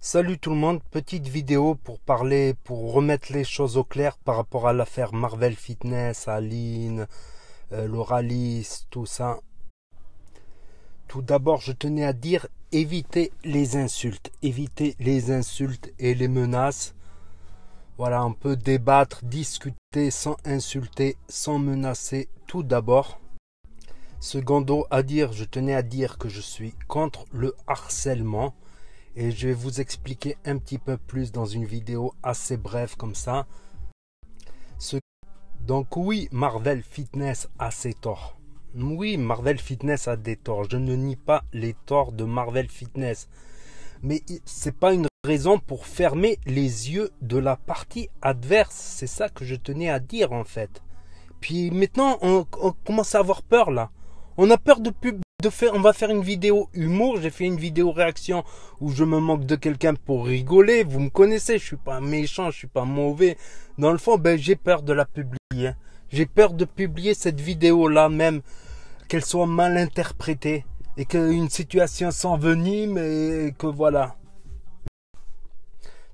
Salut tout le monde, petite vidéo pour remettre les choses au clair par rapport à l'affaire Marvel Fitness, Aline, l'Oralis, tout ça. Tout d'abord, je tenais à dire, évitez les insultes et les menaces. Voilà, on peut débattre, discuter sans insulter, sans menacer, tout d'abord. Secondo, je tenais à dire que je suis contre le harcèlement. Et je vais vous expliquer un petit peu plus dans une vidéo assez brève comme ça. Donc oui, Marvel Fitness a ses torts. Oui, Marvel Fitness a des torts. Je ne nie pas les torts de Marvel Fitness. Mais c'est pas une raison pour fermer les yeux de la partie adverse. C'est ça que je tenais à dire en fait. Puis maintenant, on commence à avoir peur là. On a peur on va faire une vidéo humour. J'ai fait une vidéo réaction où je me moque de quelqu'un pour rigoler. Vous me connaissez, je suis pas méchant, je suis pas mauvais. Dans le fond, j'ai peur de la publier. J'ai peur de publier cette vidéo là même, qu'elle soit mal interprétée et qu'une situation s'envenime et que voilà.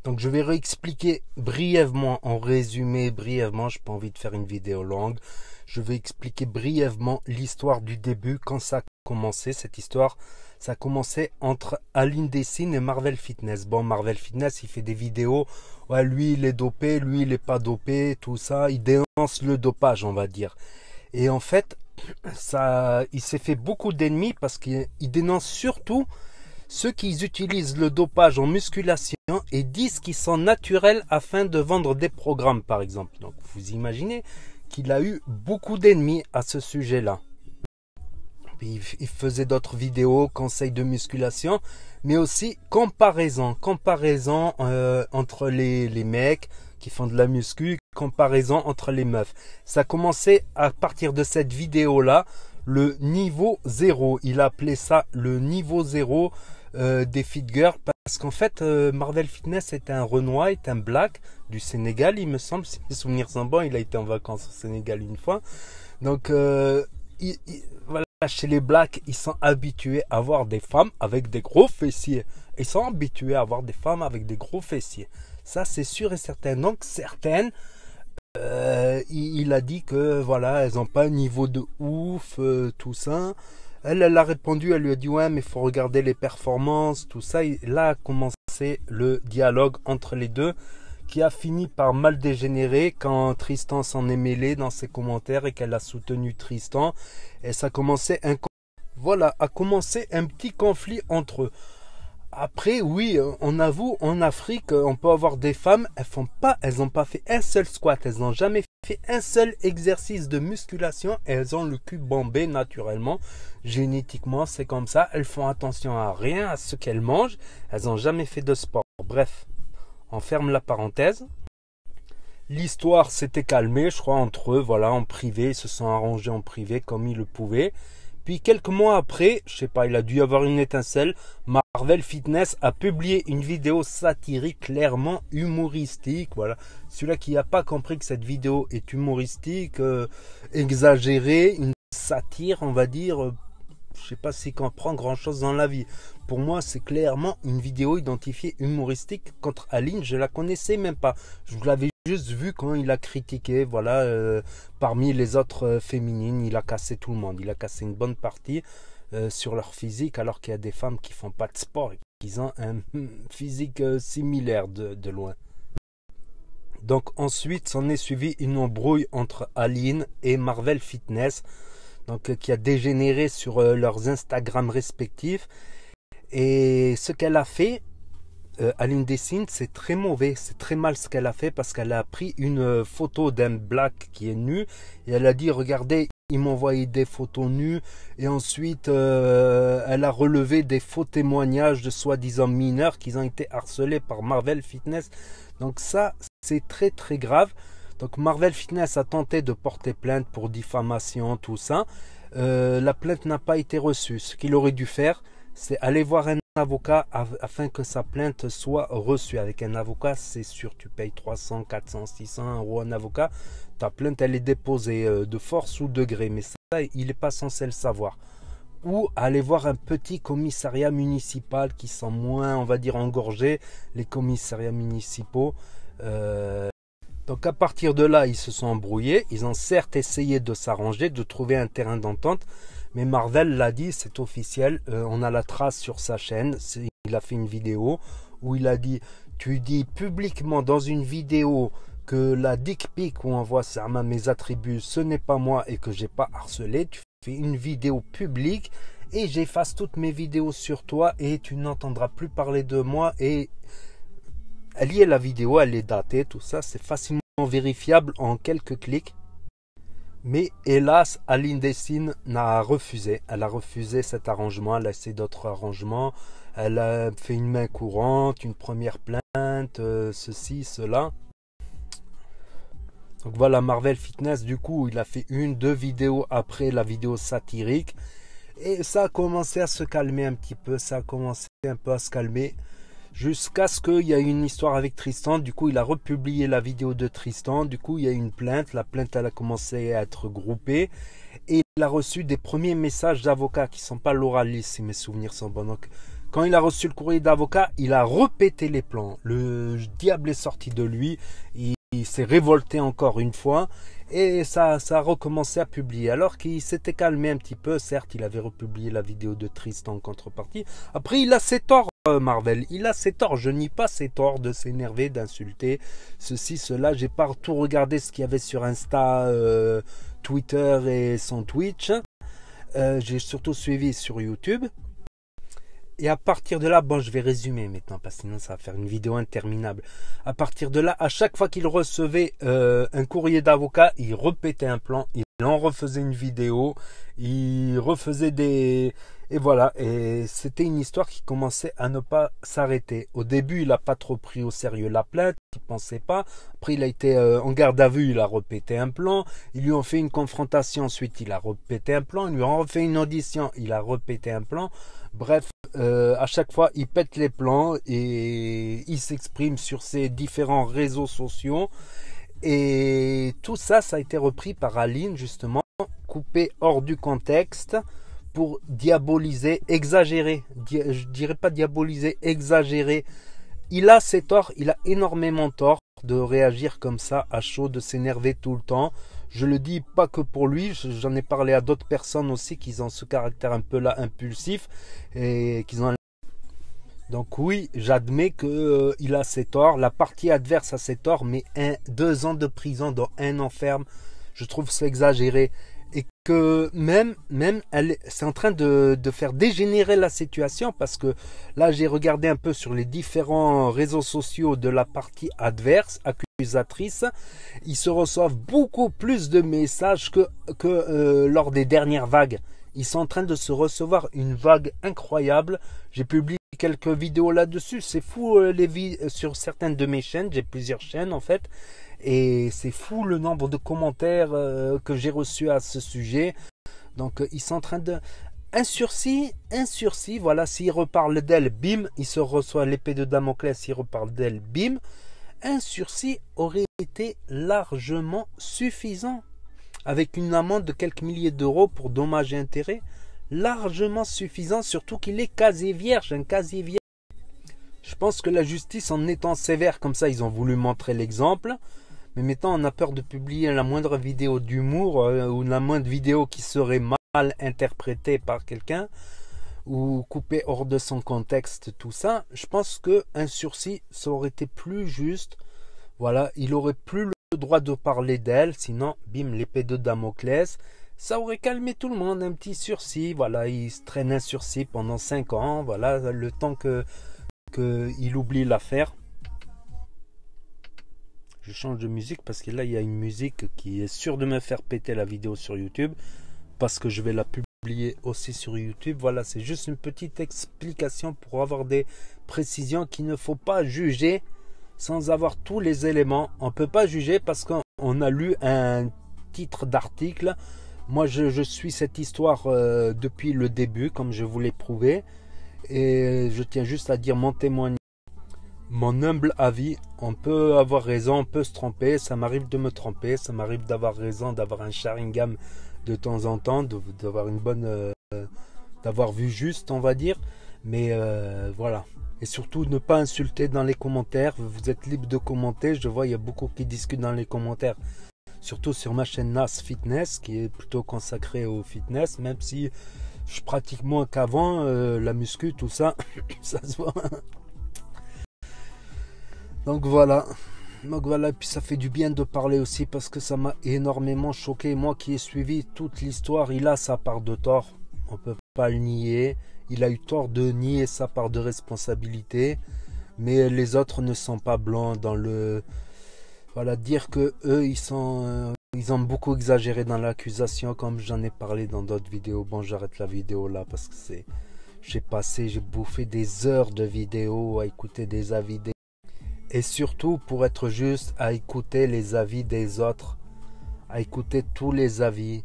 Donc je vais réexpliquer brièvement, en résumé brièvement, je n'ai pas envie de faire une vidéo longue. Je vais expliquer brièvement l'histoire du début, quand ça a commencé, cette histoire. Ça a commencé entre Aline Dessine et Marvel Fitness. Bon, Marvel Fitness, il fait des vidéos, ouais, lui il est dopé, lui il n'est pas dopé, tout ça. Il dénonce le dopage, on va dire. Et en fait, il s'est fait beaucoup d'ennemis parce qu'il dénonce surtout ceux qui utilisent le dopage en musculation et disent qu'ils sont naturels afin de vendre des programmes, par exemple. Donc, vous imaginez qu'il a eu beaucoup d'ennemis à ce sujet-là. Il faisait d'autres vidéos, conseils de musculation, mais aussi comparaison entre les mecs qui font de la muscu, comparaison entre les meufs. Ça a commencé à partir de cette vidéo-là, le niveau 0. Il a appelé ça le niveau 0 des fit girls, parce qu'en fait Marvel Fitness est un Renois, est un black du Sénégal, il me semble, si mes souvenirs sont bons. Il a été en vacances au Sénégal une fois. Donc voilà, chez les blacks, ils sont habitués à voir des femmes avec des gros fessiers. Ils sont habitués à voir des femmes avec des gros fessiers. Ça c'est sûr et certain. Donc certaines, il a dit que voilà, elles n'ont pas un niveau de ouf, tout ça. Elle a répondu, elle lui a dit ouais, mais il faut regarder les performances, tout ça. Et là a commencé le dialogue entre les deux, qui a fini par mal dégénérer quand Tristan s'en est mêlé dans ses commentaires et qu'elle a soutenu Tristan. Et ça a commencé un petit conflit entre eux. Après, oui, on avoue, en Afrique, on peut avoir des femmes, elles n'ont pas fait un seul squat, elles n'ont jamais fait un seul exercice de musculation, et elles ont le cul bombé naturellement, génétiquement, c'est comme ça. Elles font attention à rien, à ce qu'elles mangent, elles n'ont jamais fait de sport. Bref, on ferme la parenthèse. L'histoire s'était calmée, je crois, entre eux, voilà, en privé, ils se sont arrangés en privé comme ils le pouvaient. Puis quelques mois après, je sais pas, il a dû y avoir une étincelle, Marvel Fitness a publié une vidéo satirique clairement humoristique. Voilà, celui-là qui n'a pas compris que cette vidéo est humoristique, exagérée, une satire, on va dire. Je sais pas s'il comprend grand chose dans la vie. Pour moi, c'est clairement une vidéo identifiée humoristique contre Aline. Je la connaissais même pas. Je l'avais juste vu quand il a critiqué. Voilà, parmi les autres féminines, il a cassé tout le monde. Il a cassé une bonne partie sur leur physique, alors qu'il y a des femmes qui font pas de sport et qui ont un physique similaire de loin. Donc ensuite, s'en est suivi une embrouille entre Aline et Marvel Fitness, donc qui a dégénéré sur leurs Instagram respectifs. Et ce qu'elle a fait, Aline Dessine, c'est très mauvais, c'est très mal ce qu'elle a fait, parce qu'elle a pris une photo d'un black qui est nu et elle a dit regardez, il m'a envoyé des photos nues, et ensuite elle a relevé des faux témoignages de soi-disant mineurs qui ont été harcelés par Marvel Fitness. Donc ça, c'est très très grave. Donc Marvel Fitness a tenté de porter plainte pour diffamation, tout ça. La plainte n'a pas été reçue. Ce qu'il aurait dû faire, c'est aller voir un avocat afin que sa plainte soit reçue. Avec un avocat, c'est sûr, tu payes 300, 400, 600 euros un avocat. Ta plainte, elle est déposée de force ou de gré. Mais ça, il n'est pas censé le savoir. ou aller voir un petit commissariat municipal qui sont moins, on va dire, engorgés, les commissariats municipaux. Donc à partir de là, ils se sont embrouillés. Ils ont certes essayé de s'arranger, de trouver un terrain d'entente, mais Marvel l'a dit, c'est officiel. On a la trace sur sa chaîne. Il a fait une vidéo où il a dit, tu dis publiquement dans une vidéo que la dick pic où on voit mes attributs, ce n'est pas moi et que j'ai pas harcelé. Tu fais une vidéo publique et j'efface toutes mes vidéos sur toi et tu n'entendras plus parler de moi. Et elle y est, la vidéo, elle est datée, tout ça, c'est facilement vérifiable en quelques clics. Mais hélas, Aline Dessine n'a refusé. Elle a refusé cet arrangement, elle a essayé d'autres arrangements. Elle a fait une main courante, une première plainte, ceci, cela. Donc voilà, Marvel Fitness, du coup, il a fait deux vidéos après la vidéo satirique. Et ça a commencé à se calmer un petit peu, ça a commencé un peu à se calmer. Jusqu'à ce qu'il y ait une histoire avec Tristan. Du coup, il a republié la vidéo de Tristan. Du coup, il y a eu une plainte. La plainte, elle a commencé à être groupée. Et il a reçu des premiers messages d'avocats qui ne sont pas l'oraliste, si mes souvenirs sont bons. Donc, quand il a reçu le courrier d'avocat, il a répété les plans. Le diable est sorti de lui. Il s'est révolté encore une fois. Et ça a recommencé à publier. Alors qu'il s'était calmé un petit peu. Certes, il avait republié la vidéo de Tristan en contrepartie. Après, il a ses torts. Marvel, il a ses torts, je nie pas ses torts de s'énerver, d'insulter, ceci, cela. J'ai pas tout regardé ce qu'il y avait sur Insta, Twitter et son Twitch. J'ai surtout suivi sur YouTube. Et à partir de là, bon, je vais résumer maintenant, parce que sinon ça va faire une vidéo interminable. À partir de là, à chaque fois qu'il recevait un courrier d'avocat, il répétait un plan, il en refaisait une vidéo, il refaisait des... Et voilà, et c'était une histoire qui commençait à ne pas s'arrêter. Au début, il n'a pas trop pris au sérieux la plainte, il ne pensait pas. Après, il a été en garde à vue, il a répété un plan. Ils lui ont fait une confrontation, ensuite il a répété un plan. Ils lui ont refait une audition, il a répété un plan. Bref, à chaque fois, il pète les plans et il s'exprime sur ses différents réseaux sociaux. Et tout ça, ça a été repris par Aline, justement, coupé hors du contexte, pour diaboliser, exagérer. Je dirais pas diaboliser, exagérer. Il a ses torts, il a énormément tort de réagir comme ça à chaud, de s'énerver tout le temps. Je le dis pas que pour lui, j'en ai parlé à d'autres personnes aussi qui ont ce caractère un peu là impulsif et qui ont... Donc oui, j'admets que il a ses torts, la partie adverse a ses torts, mais 2 ans de prison dans un an ferme, je trouve ça exagéré. Et que même c'est en train de faire dégénérer la situation, parce que là j'ai regardé un peu sur les différents réseaux sociaux de la partie adverse, accusatrice, ils se reçoivent beaucoup plus de messages que lors des dernières vagues. Ils sont en train de se recevoir une vague incroyable. J'ai publié quelques vidéos là-dessus, c'est fou sur certaines de mes chaînes, j'ai plusieurs chaînes en fait. Et c'est fou le nombre de commentaires que j'ai reçus à ce sujet. Donc ils sont en train de... Un sursis, voilà, s'il reparle d'elle, bim, il se reçoit l'épée de Damoclès, s'il reparle d'elle, bim. Un sursis aurait été largement suffisant. Avec une amende de quelques milliers d'euros pour dommages et intérêts. Largement suffisant, surtout qu'il est casier vierge, un casier vierge. Je pense que la justice, en étant sévère comme ça, ils ont voulu montrer l'exemple. Mais maintenant, on a peur de publier la moindre vidéo d'humour ou la moindre vidéo qui serait mal interprétée par quelqu'un ou coupée hors de son contexte, tout ça. Je pense qu'un sursis, ça aurait été plus juste. Voilà, il aurait plus le droit de parler d'elle, sinon, bim, l'épée de Damoclès. Ça aurait calmé tout le monde, un petit sursis. Voilà, il se traîne un sursis pendant 5 ans. Voilà, le temps qu'il oublie l'affaire. Je change de musique parce que là il y a une musique qui est sûre de me faire péter la vidéo sur YouTube, parce que je vais la publier aussi sur YouTube. Voilà, c'est juste une petite explication pour avoir des précisions qu'il ne faut pas juger sans avoir tous les éléments. On ne peut pas juger parce qu'on a lu un titre d'article. Moi je suis cette histoire depuis le début, comme je vous l'ai prouvé, et je tiens juste à dire mon témoignage. Mon humble avis, on peut avoir raison, on peut se tromper, ça m'arrive de me tromper, ça m'arrive d'avoir raison, d'avoir un Sharingan de temps en temps, d'avoir une bonne d'avoir vu juste, on va dire. Mais voilà. Et surtout, ne pas insulter dans les commentaires. Vous êtes libre de commenter. Je vois, il y a beaucoup qui discutent dans les commentaires. Surtout sur ma chaîne Nas Fitness, qui est plutôt consacrée au fitness. Même si je pratique moins qu'avant, la muscu, tout ça, ça se voit. Donc voilà. Et puis ça fait du bien de parler aussi parce que ça m'a énormément choqué. Moi qui ai suivi toute l'histoire, il a sa part de tort. On peut pas le nier. Il a eu tort de nier sa part de responsabilité. Mais les autres ne sont pas blancs dans le... Voilà, dire que eux, ils ont beaucoup exagéré dans l'accusation, comme j'en ai parlé dans d'autres vidéos. Bon, j'arrête la vidéo là parce que c'est... J'ai bouffé des heures de vidéos à écouter des avis des... Et surtout, pour être juste, à écouter les avis des autres. À écouter tous les avis.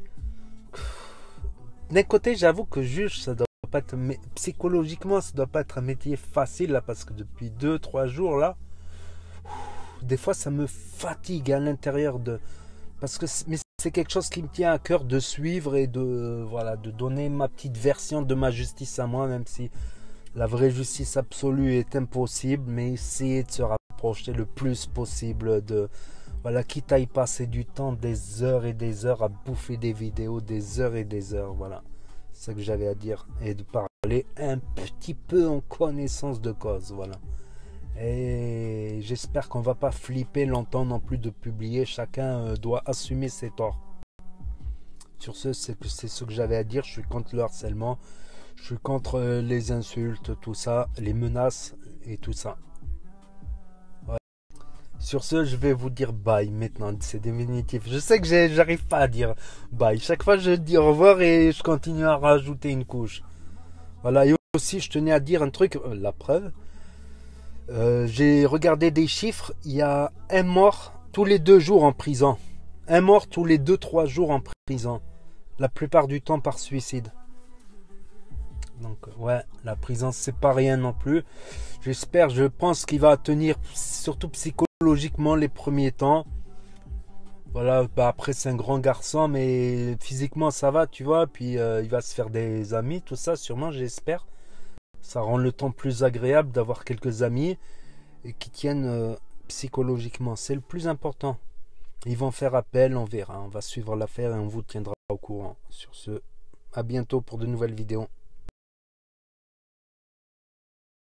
D'un côté, j'avoue que juge, ça doit pas être... Psychologiquement, ça doit pas être un métier facile, là, parce que depuis 2-3 jours, là, des fois, ça me fatigue à l'intérieur de... Parce que c'est quelque chose qui me tient à cœur de suivre et de, voilà, de donner ma petite version de ma justice à moi, même si la vraie justice absolue est impossible, mais essayer de se rapprocher le plus possible de... Voilà, quitte à y passer du temps, des heures et des heures à bouffer des vidéos, des heures et des heures, voilà. C'est ça que j'avais à dire. Et de parler un petit peu en connaissance de cause, voilà. Et j'espère qu'on va pas flipper longtemps non plus de publier. Chacun doit assumer ses torts. Sur ce, c'est ce que j'avais à dire. Je suis contre le harcèlement. Je suis contre les insultes, tout ça, les menaces et tout ça. Ouais. Sur ce, je vais vous dire bye maintenant. C'est définitif. Je sais que j'arrive pas à dire bye. Chaque fois, je dis au revoir et je continue à rajouter une couche. Voilà. Et aussi, je tenais à dire un truc. La preuve. J'ai regardé des chiffres, il y a un mort tous les 2 jours en prison. Un mort tous les 2-3 jours en prison. La plupart du temps par suicide. Donc ouais, la prison c'est pas rien non plus. J'espère, je pense qu'il va tenir surtout psychologiquement les premiers temps. Voilà, bah après c'est un grand garçon mais physiquement ça va, tu vois. Puis il va se faire des amis, tout ça sûrement, j'espère. Ça rend le temps plus agréable d'avoir quelques amis et qui tiennent psychologiquement. C'est le plus important. Ils vont faire appel, on verra. On va suivre l'affaire et on vous tiendra au courant. Sur ce, à bientôt pour de nouvelles vidéos.